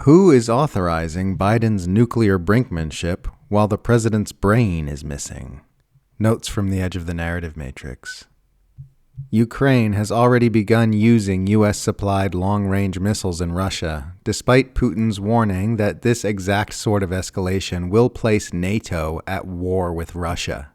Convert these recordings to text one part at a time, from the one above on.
Who is authorizing Biden's nuclear brinkmanship while the president's brain is missing? Notes from the edge of the narrative matrix. Ukraine has already begun using U.S.-supplied long-range missiles in Russia, despite Putin's warning that this exact sort of escalation will place NATO at war with Russia.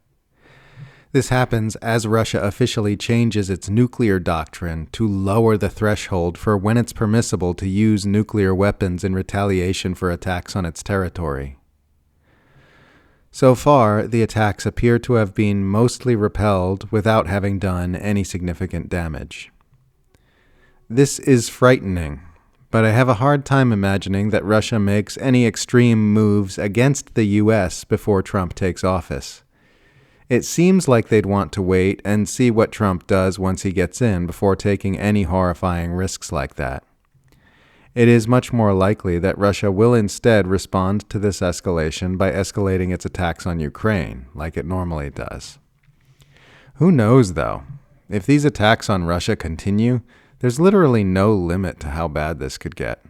This happens as Russia officially changes its nuclear doctrine to lower the threshold for when it's permissible to use nuclear weapons in retaliation for attacks on its territory. So far, the attacks appear to have been mostly repelled without having done any significant damage. This is frightening, but I have a hard time imagining that Russia makes any extreme moves against the U.S. before Trump takes office. It seems like they'd want to wait and see what Trump does once he gets in before taking any horrifying risks like that. It is much more likely that Russia will instead respond to this escalation by escalating its attacks on Ukraine, like it normally does. Who knows, though? If these attacks on Russia continue, there's literally no limit to how bad this could get.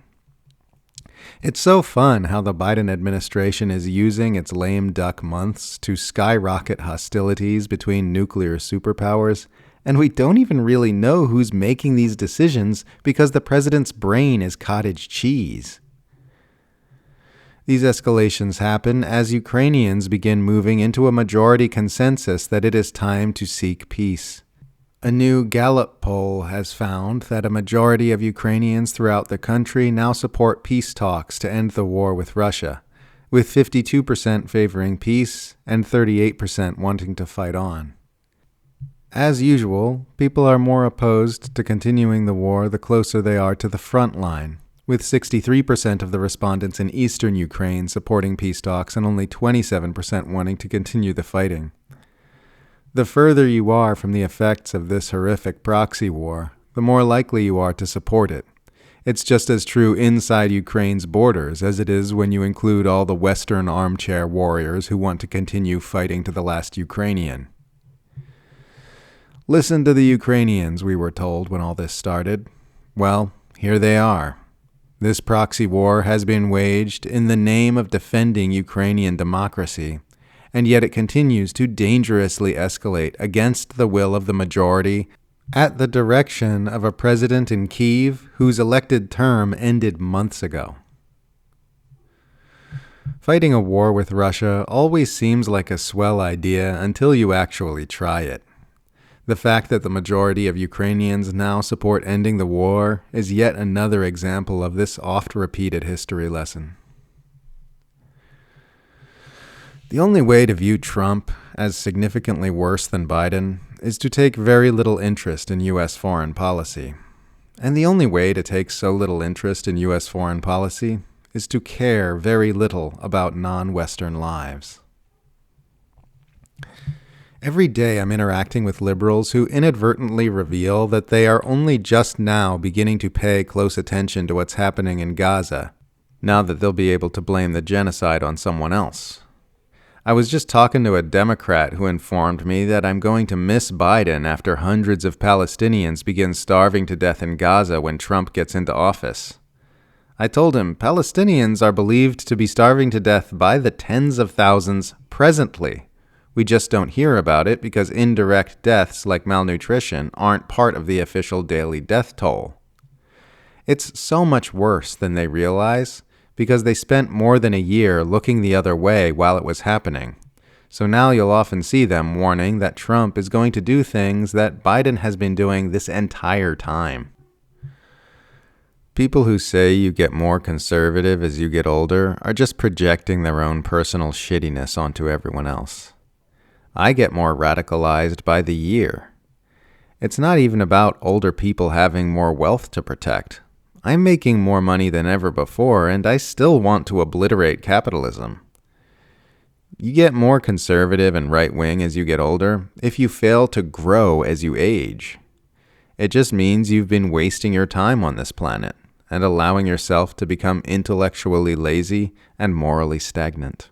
It's so fun how the Biden administration is using its lame duck months to skyrocket hostilities between nuclear superpowers, and we don't even really know who's making these decisions because the president's brain is cottage cheese. These escalations happen as Ukrainians begin moving into a majority consensus that it is time to seek peace. A new Gallup poll has found that a majority of Ukrainians throughout the country now support peace talks to end the war with Russia, with 52% favoring peace and 38% wanting to fight on. As usual, people are more opposed to continuing the war the closer they are to the front line, with 63% of the respondents in eastern Ukraine supporting peace talks and only 27% wanting to continue the fighting. The further you are from the effects of this horrific proxy war, the more likely you are to support it. It's just as true inside Ukraine's borders as it is when you include all the Western armchair warriors who want to continue fighting to the last Ukrainian. Listen to the Ukrainians, we were told when all this started. Well, here they are. This proxy war has been waged in the name of defending Ukrainian democracy, and yet it continues to dangerously escalate against the will of the majority at the direction of a president in Kyiv whose elected term ended months ago. Fighting a war with Russia always seems like a swell idea until you actually try it. The fact that the majority of Ukrainians now support ending the war is yet another example of this oft-repeated history lesson. The only way to view Trump as significantly worse than Biden is to take very little interest in U.S. foreign policy. And the only way to take so little interest in U.S. foreign policy is to care very little about non-Western lives. Every day I'm interacting with liberals who inadvertently reveal that they are only just now beginning to pay close attention to what's happening in Gaza, now that they'll be able to blame the genocide on someone else. I was just talking to a Democrat who informed me that I'm going to miss Biden after hundreds of Palestinians begin starving to death in Gaza when Trump gets into office. I told him Palestinians are believed to be starving to death by the tens of thousands presently. We just don't hear about it because indirect deaths like malnutrition aren't part of the official daily death toll. It's so much worse than they realize, because they spent more than a year looking the other way while it was happening. So now you'll often see them warning that Trump is going to do things that Biden has been doing this entire time. People who say you get more conservative as you get older are just projecting their own personal shittiness onto everyone else. I get more radicalized by the year. It's not even about older people having more wealth to protect. I'm making more money than ever before, and I still want to obliterate capitalism. You get more conservative and right-wing as you get older if you fail to grow as you age. It just means you've been wasting your time on this planet and allowing yourself to become intellectually lazy and morally stagnant.